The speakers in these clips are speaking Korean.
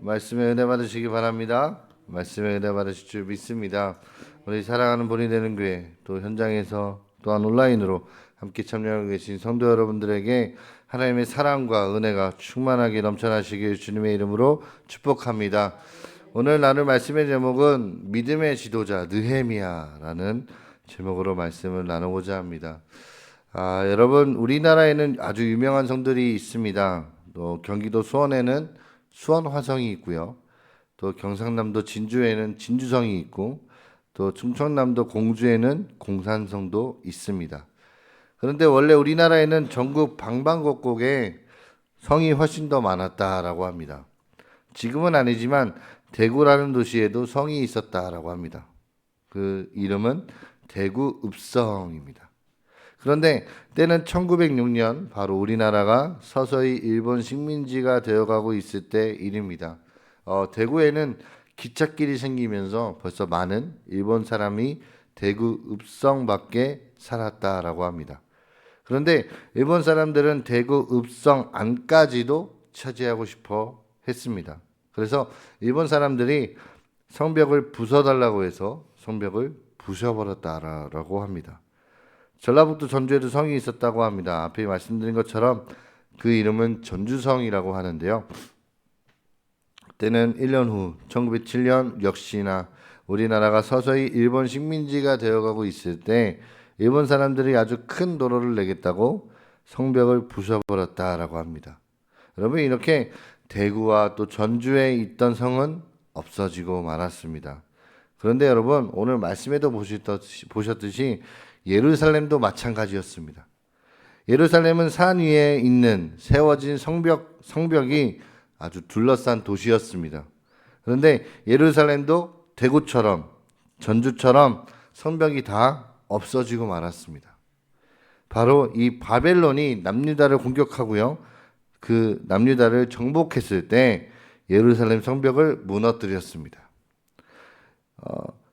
말씀에 은혜 받으시기 바랍니다. 말씀에 은혜 받으실 줄 믿습니다. 우리 사랑하는 본이 되는 교회 또 현장에서 또한 온라인으로 함께 참여하고 계신 성도 여러분들에게 하나님의 사랑과 은혜가 충만하게 넘쳐나시길 주님의 이름으로 축복합니다. 오늘 나눌 말씀의 제목은 믿음의 지도자 느헤미야라는 제목으로 말씀을 나누고자 합니다. 여러분, 우리나라에는 아주 유명한 성들이 있습니다. 또 경기도 수원에는 수원 화성이 있고요. 또 경상남도 진주에는 진주성이 있고, 또 충청남도 공주에는 공산성도 있습니다. 그런데 원래 우리나라에는 전국 방방곡곡에 성이 훨씬 더 많았다라고 합니다. 지금은 아니지만 대구라는 도시에도 성이 있었다라고 합니다. 그 이름은 대구 읍성입니다. 그런데 때는 1906년 바로 우리나라가 서서히 일본 식민지가 되어가고 있을 때 일입니다. 대구에는 기찻길이 생기면서 벌써 많은 일본 사람이 대구 읍성 밖에 살았다라고 합니다. 그런데 일본 사람들은 대구 읍성 안까지도 차지하고 싶어 했습니다. 그래서 일본 사람들이 성벽을 부숴달라고 해서 성벽을 부숴버렸다라고 합니다. 전라북도 전주에도 성이 있었다고 합니다. 앞에 말씀드린 것처럼 그 이름은 전주성이라고 하는데요. 때는 1년 후 1907년 역시나 우리나라가 서서히 일본 식민지가 되어가고 있을 때 일본 사람들이 아주 큰 도로를 내겠다고 성벽을 부숴버렸다라고 합니다. 여러분, 이렇게 대구와 또 전주에 있던 성은 없어지고 말았습니다. 그런데 여러분, 오늘 말씀에도 보셨듯이 예루살렘도 마찬가지였습니다. 예루살렘은 산 위에 있는 세워진 성벽이 아주 둘러싼 도시였습니다. 그런데 예루살렘도 대구처럼 전주처럼 성벽이 다 없어지고 말았습니다. 바로 이 바벨론이 남유다를 공격하고요, 그 남유다를 정복했을 때 예루살렘 성벽을 무너뜨렸습니다.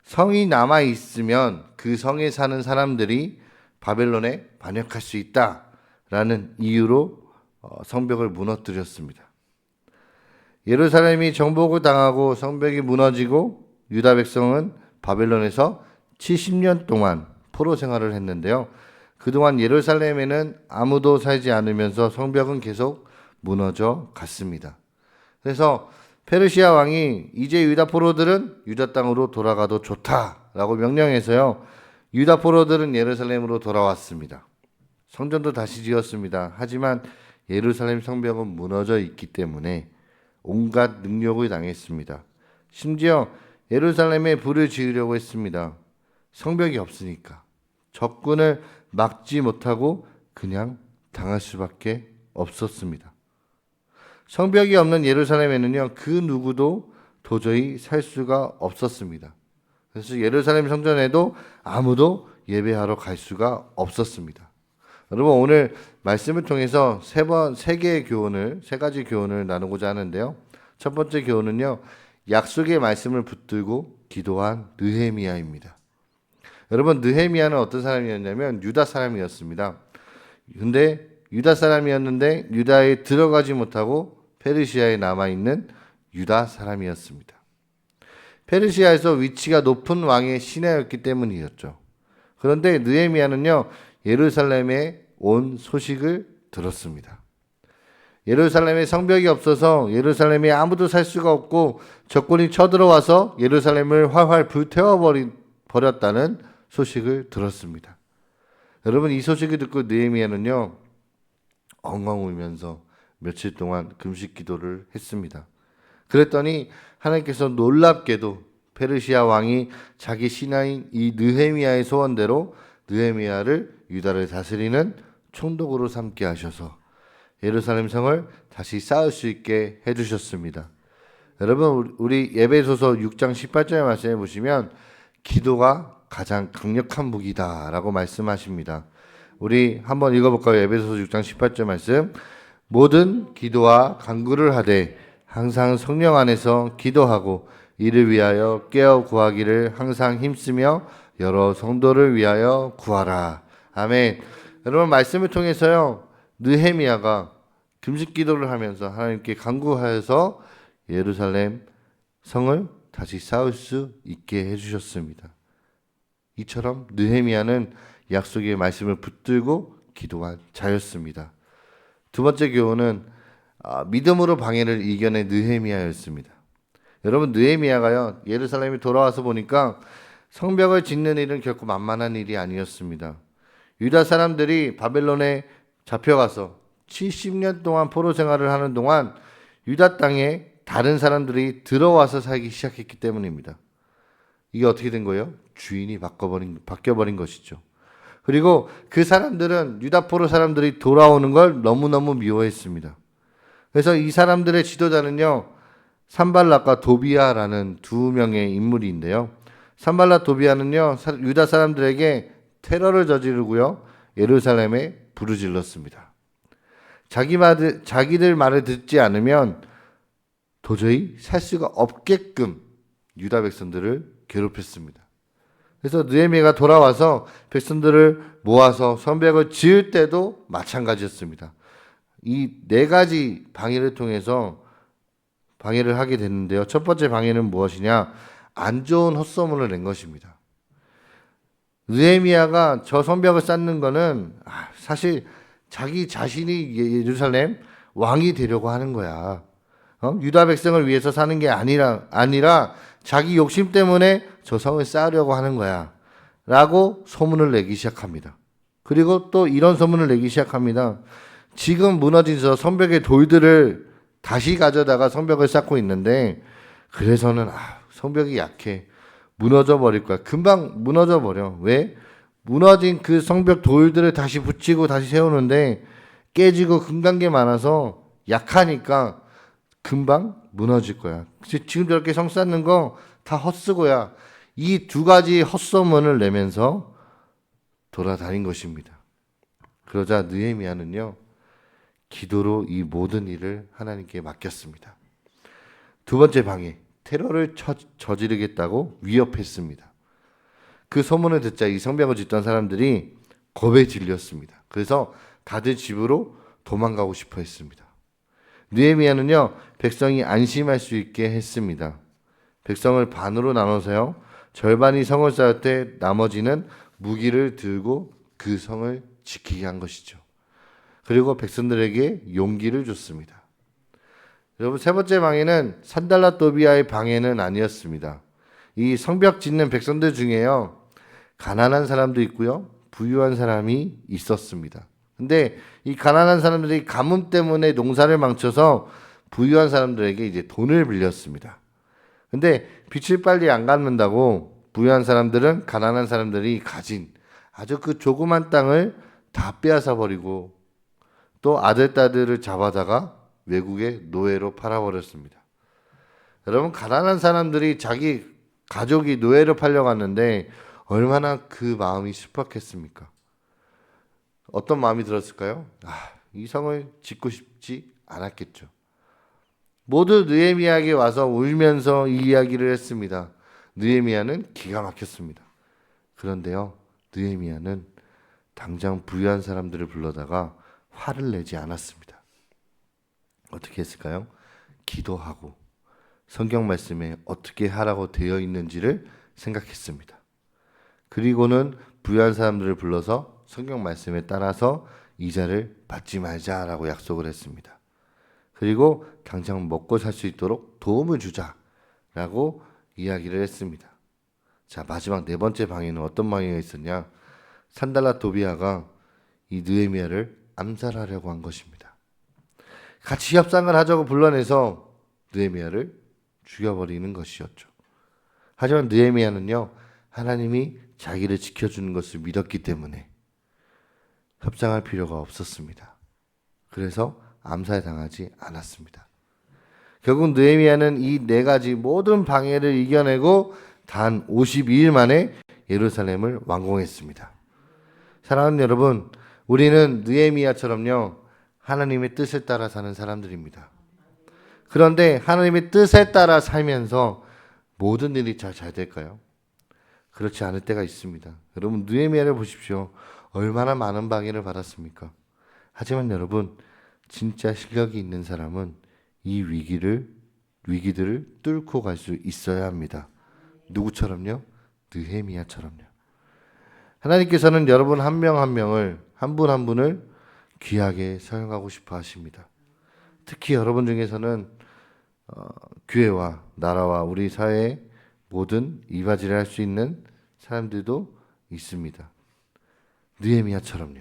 성이 남아 있으면 그 성에 사는 사람들이 바벨론에 반역할 수 있다라는 이유로 성벽을 무너뜨렸습니다. 예루살렘이 정복을 당하고 성벽이 무너지고 유다 백성은 바벨론에서 70년 동안 포로 생활을 했는데요. 그동안 예루살렘에는 아무도 살지 않으면서 성벽은 계속 무너져 갔습니다. 그래서 페르시아 왕이 이제 유다 포로들은 유다 땅으로 돌아가도 좋다라고 명령해서요, 유다 포로들은 예루살렘으로 돌아왔습니다. 성전도 다시 지었습니다. 하지만 예루살렘 성벽은 무너져 있기 때문에 온갖 능욕을 당했습니다. 심지어 예루살렘에 불을 지으려고 했습니다. 성벽이 없으니까 적군을 막지 못하고 그냥 당할 수밖에 없었습니다. 성벽이 없는 예루살렘에는요, 그 누구도 도저히 살 수가 없었습니다. 그래서 예루살렘 성전에도 아무도 예배하러 갈 수가 없었습니다. 여러분, 오늘 말씀을 통해서 세 가지 교훈을 나누고자 하는데요. 첫 번째 교훈은요, 약속의 말씀을 붙들고 기도한 느헤미야입니다. 여러분, 느헤미야는 어떤 사람이었냐면 유다 사람이었습니다. 근데 유다 사람이었는데 유다에 들어가지 못하고 페르시아에 남아있는 유다 사람이었습니다. 페르시아에서 위치가 높은 왕의 신하였기 때문이었죠. 그런데 느헤미야는요, 예루살렘에 온 소식을 들었습니다. 예루살렘에 성벽이 없어서 예루살렘에 아무도 살 수가 없고 적군이 쳐들어와서 예루살렘을 활활 불태워버렸다는 소식을 들었습니다. 여러분, 이 소식을 듣고 느헤미야는요, 엉엉 울면서 며칠 동안 금식 기도를 했습니다. 그랬더니 하나님께서 놀랍게도 페르시아 왕이 자기 신하인 이 느헤미야의 소원대로 느헤미야를 유다를 다스리는 총독으로 삼게 하셔서 예루살렘 성을 다시 쌓을 수 있게 해주셨습니다. 여러분, 우리 에베소서 6장 18절의 말씀에 보시면 기도가 가장 강력한 무기다라고 말씀하십니다. 우리 한번 읽어볼까요? 에베소서 6장 18절 말씀. 모든 기도와 간구를 하되 항상 성령 안에서 기도하고 이를 위하여 깨어 구하기를 항상 힘쓰며 여러 성도를 위하여 구하라. 아멘. 여러분, 말씀을 통해서요, 느헤미야가 금식 기도를 하면서 하나님께 간구하여서 예루살렘 성을 다시 쌓을 수 있게 해주셨습니다. 이처럼 느헤미야는 약속의 말씀을 붙들고 기도한 자였습니다. 두 번째 교훈은 믿음으로 방해를 이겨낸 느헤미야였습니다. 여러분, 느헤미야가요, 예루살렘에 돌아와서 보니까 성벽을 짓는 일은 결코 만만한 일이 아니었습니다. 유다 사람들이 바벨론에 잡혀가서 70년 동안 포로 생활을 하는 동안 유다 땅에 다른 사람들이 들어와서 살기 시작했기 때문입니다. 이게 어떻게 된 거예요? 주인이 바뀌어버린 것이죠. 그리고 그 사람들은 유다 포로 사람들이 돌아오는 걸 너무너무 미워했습니다. 그래서 이 사람들의 지도자는요, 산발락과 도비아라는 두 명의 인물인데요. 산발락 도비아는요, 유다 사람들에게 테러를 저지르고요, 예루살렘에 부르질렀습니다. 자기들 말을 듣지 않으면 도저히 살 수가 없게끔 유다 백성들을 괴롭혔습니다. 그래서 느헤미야가 돌아와서 백성들을 모아서 성벽을 지을 때도 마찬가지였습니다. 이 네 가지 방해를 통해서 방해를 하게 됐는데요. 첫 번째 방해는 무엇이냐? 안 좋은 헛소문을 낸 것입니다. 느헤미야가 저 성벽을 쌓는 거는 사실 자기 자신이 예루살렘 왕이 되려고 하는 거야. 유다 백성을 위해서 사는 게 아니라 자기 욕심 때문에 저 성을 쌓으려고 하는 거야. 라고 소문을 내기 시작합니다. 그리고 또 이런 소문을 내기 시작합니다. 지금 무너진 저 성벽의 돌들을 다시 가져다가 성벽을 쌓고 있는데, 그래서는 성벽이 약해. 무너져 버릴 거야. 금방 무너져 버려. 왜? 무너진 그 성벽 돌들을 다시 붙이고 다시 세우는데 깨지고 금간 게 많아서 약하니까 금방 무너질 거야. 지금 저렇게 성 쌓는 거 다 헛수고야. 이 두 가지 헛소문을 내면서 돌아다닌 것입니다. 그러자 느헤미야는요, 기도로 이 모든 일을 하나님께 맡겼습니다. 두 번째 방해, 테러를 저지르겠다고 위협했습니다. 그 소문을 듣자 이 성벽을 짓던 사람들이 겁에 질렸습니다. 그래서 다들 집으로 도망가고 싶어 했습니다. 느헤미야는요, 백성이 안심할 수 있게 했습니다. 백성을 반으로 나눠서요, 절반이 성을 쌓을 때 나머지는 무기를 들고 그 성을 지키게 한 것이죠. 그리고 백성들에게 용기를 줬습니다. 여러분, 세 번째 방해는 산달랏 도비아의 방해는 아니었습니다. 이 성벽 짓는 백성들 중에요, 가난한 사람도 있고요, 부유한 사람이 있었습니다. 근데 이 가난한 사람들이 가뭄 때문에 농사를 망쳐서 부유한 사람들에게 이제 돈을 빌렸습니다. 근데 빛을 빨리 안 갚는다고 부유한 사람들은 가난한 사람들이 가진 아주 그 조그만 땅을 다 빼앗아 버리고 또 아들, 딸들을 잡아다가 외국에 노예로 팔아버렸습니다. 여러분, 가난한 사람들이 자기 가족이 노예로 팔려갔는데 얼마나 그 마음이 슬펐겠습니까? 어떤 마음이 들었을까요? 이 성을 짓고 싶지 않았겠죠. 모두 느헤미야에게 와서 울면서 이 이야기를 했습니다. 느헤미야는 기가 막혔습니다. 그런데요, 느헤미야는 당장 부유한 사람들을 불러다가 화를 내지 않았습니다. 어떻게 했을까요? 기도하고 성경 말씀에 어떻게 하라고 되어 있는지를 생각했습니다. 그리고는 부유한 사람들을 불러서 성경 말씀에 따라서 이자를 받지 말자라고 약속을 했습니다. 그리고 당장 먹고 살 수 있도록 도움을 주자라고 이야기를 했습니다. 자, 마지막 네 번째 방해는 어떤 방해가 있었냐? 산달랏 도비아가 이 느헤미야를 암살하려고 한 것입니다. 같이 협상을 하자고 불러내서 느헤미야를 죽여버리는 것이었죠. 하지만 느헤미야는요, 하나님이 자기를 지켜주는 것을 믿었기 때문에 협상할 필요가 없었습니다. 그래서 암살당하지 않았습니다. 결국 느헤미야는 이 네 가지 모든 방해를 이겨내고 단 52일 만에 예루살렘을 완공했습니다. 사랑하는 여러분, 우리는 느헤미야처럼요, 하나님의 뜻을 따라 사는 사람들입니다. 그런데 하나님의 뜻에 따라 살면서 모든 일이 잘 될까요? 그렇지 않을 때가 있습니다. 여러분, 느헤미야를 보십시오. 얼마나 많은 방해를 받았습니까? 하지만 여러분, 진짜 실력이 있는 사람은 이 위기를 위기들을 뚫고 갈 수 있어야 합니다. 누구처럼요? 느헤미야처럼요. 하나님께서는 여러분 한 명 한 명을, 한 분 한 분을 귀하게 사용하고 싶어 하십니다. 특히 여러분 중에서는 교회와 나라와 우리 사회의 모든 이바지를 할 수 있는 사람들도 있습니다. 느헤미야처럼요.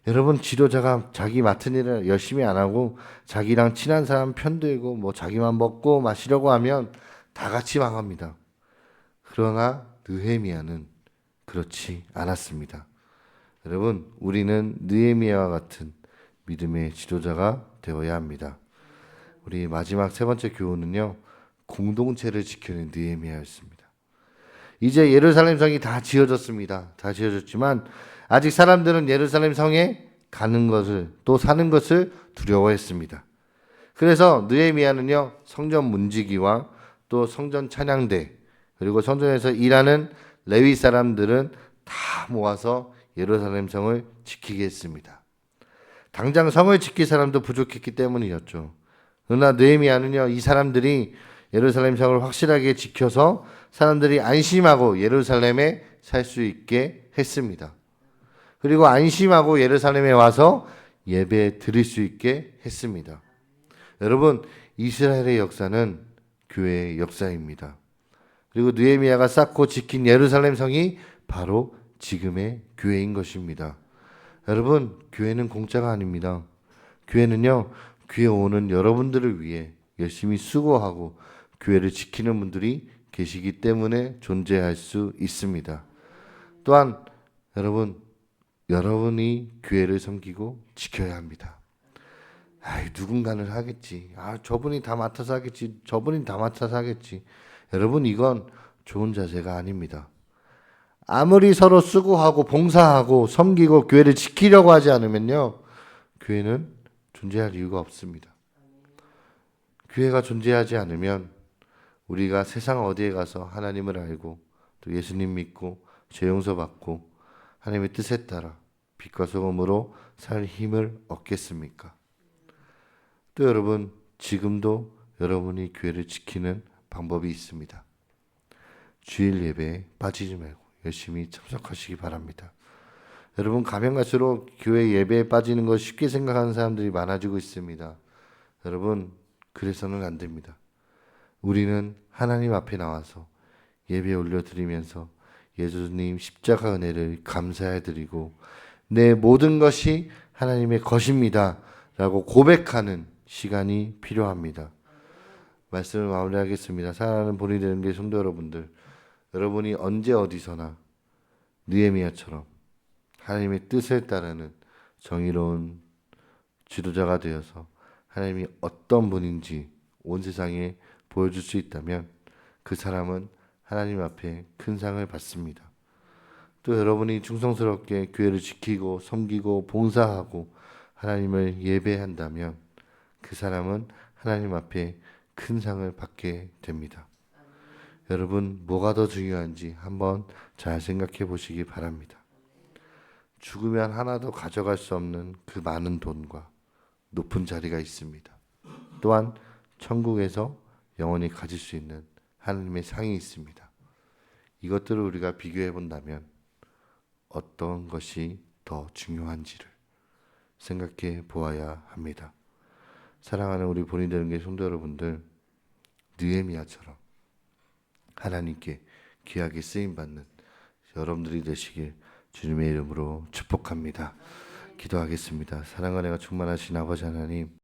여러분 지도자가 자기 맡은 일을 열심히 안 하고 자기랑 친한 사람 편들고 뭐 자기만 먹고 마시려고 하면 다 같이 망합니다. 그러나 느헤미야는 그렇지 않았습니다. 여러분 우리는 느헤미야와 같은 믿음의 지도자가 되어야 합니다. 우리 마지막 세 번째 교훈은요, 공동체를 지키는 느헤미야였습니다. 이제 예루살렘 성이 다 지어졌습니다. 다 지어졌지만 아직 사람들은 예루살렘 성에 가는 것을 또 사는 것을 두려워했습니다. 그래서 느헤미야는요, 성전 문지기와 또 성전 찬양대 그리고 성전에서 일하는 레위 사람들은 다 모아서 예루살렘 성을 지키게 했습니다. 당장 성을 지킬 사람도 부족했기 때문이었죠. 그러나 느헤미야는요, 이 사람들이 예루살렘 성을 확실하게 지켜서 사람들이 안심하고 예루살렘에 살 수 있게 했습니다. 그리고 안심하고 예루살렘에 와서 예배 드릴 수 있게 했습니다. 여러분, 이스라엘의 역사는 교회의 역사입니다. 그리고 느헤미야가 쌓고 지킨 예루살렘 성이 바로 지금의 교회인 것입니다. 여러분, 교회는 공짜가 아닙니다. 교회는요, 교회 오는 여러분들을 위해 열심히 수고하고 교회를 지키는 분들이 계시기 때문에 존재할 수 있습니다. 또한 여러분이 교회를 섬기고 지켜야 합니다. 누군가는 하겠지. 저분이 다 맡아서 하겠지. 저분이 다 맡아서 하겠지. 여러분, 이건 좋은 자세가 아닙니다. 아무리 서로 수고하고 봉사하고 섬기고 교회를 지키려고 하지 않으면요, 교회는 존재할 이유가 없습니다. 교회가 존재하지 않으면 우리가 세상 어디에 가서 하나님을 알고 또 예수님 믿고 죄 용서 받고 하나님의 뜻에 따라 빛과 소금으로 살 힘을 얻겠습니까? 또 여러분, 지금도 여러분이 교회를 지키는 방법이 있습니다. 주일 예배에 빠지지 말고 열심히 참석하시기 바랍니다. 여러분, 가면 갈수록 교회 예배에 빠지는 거 쉽게 생각하는 사람들이 많아지고 있습니다. 여러분, 그래서는 안 됩니다. 우리는 하나님 앞에 나와서 예배 올려드리면서 예수님 십자가 은혜를 감사해드리고 내 모든 것이 하나님의 것입니다 라고 고백하는 시간이 필요합니다. 말씀을 마무리하겠습니다. 사랑하는 본이 되는 게 성도 여러분들, 여러분이 언제 어디서나 느헤미야처럼 하나님의 뜻에 따르는 정의로운 지도자가 되어서 하나님이 어떤 분인지 온 세상에 보여줄 수 있다면 그 사람은 하나님 앞에 큰 상을 받습니다. 또 여러분이 충성스럽게 교회를 지키고 섬기고 봉사하고 하나님을 예배한다면 그 사람은 하나님 앞에 큰 상을 받게 됩니다. 여러분, 뭐가 더 중요한지 한번 잘 생각해 보시기 바랍니다. 죽으면 하나도 가져갈 수 없는 그 많은 돈과 높은 자리가 있습니다. 또한 천국에서 영원히 가질 수 있는 하나님의 상이 있습니다. 이것들을 우리가 비교해 본다면 어떤 것이 더 중요한지를 생각해 보아야 합니다. 사랑하는 우리 본이 되는 게 성도 여러분들, 느헤미야처럼 하나님께 귀하게 쓰임받는 여러분들이 되시길 주님의 이름으로 축복합니다. 기도하겠습니다. 사랑과 은혜가 충만하신 아버지 하나님,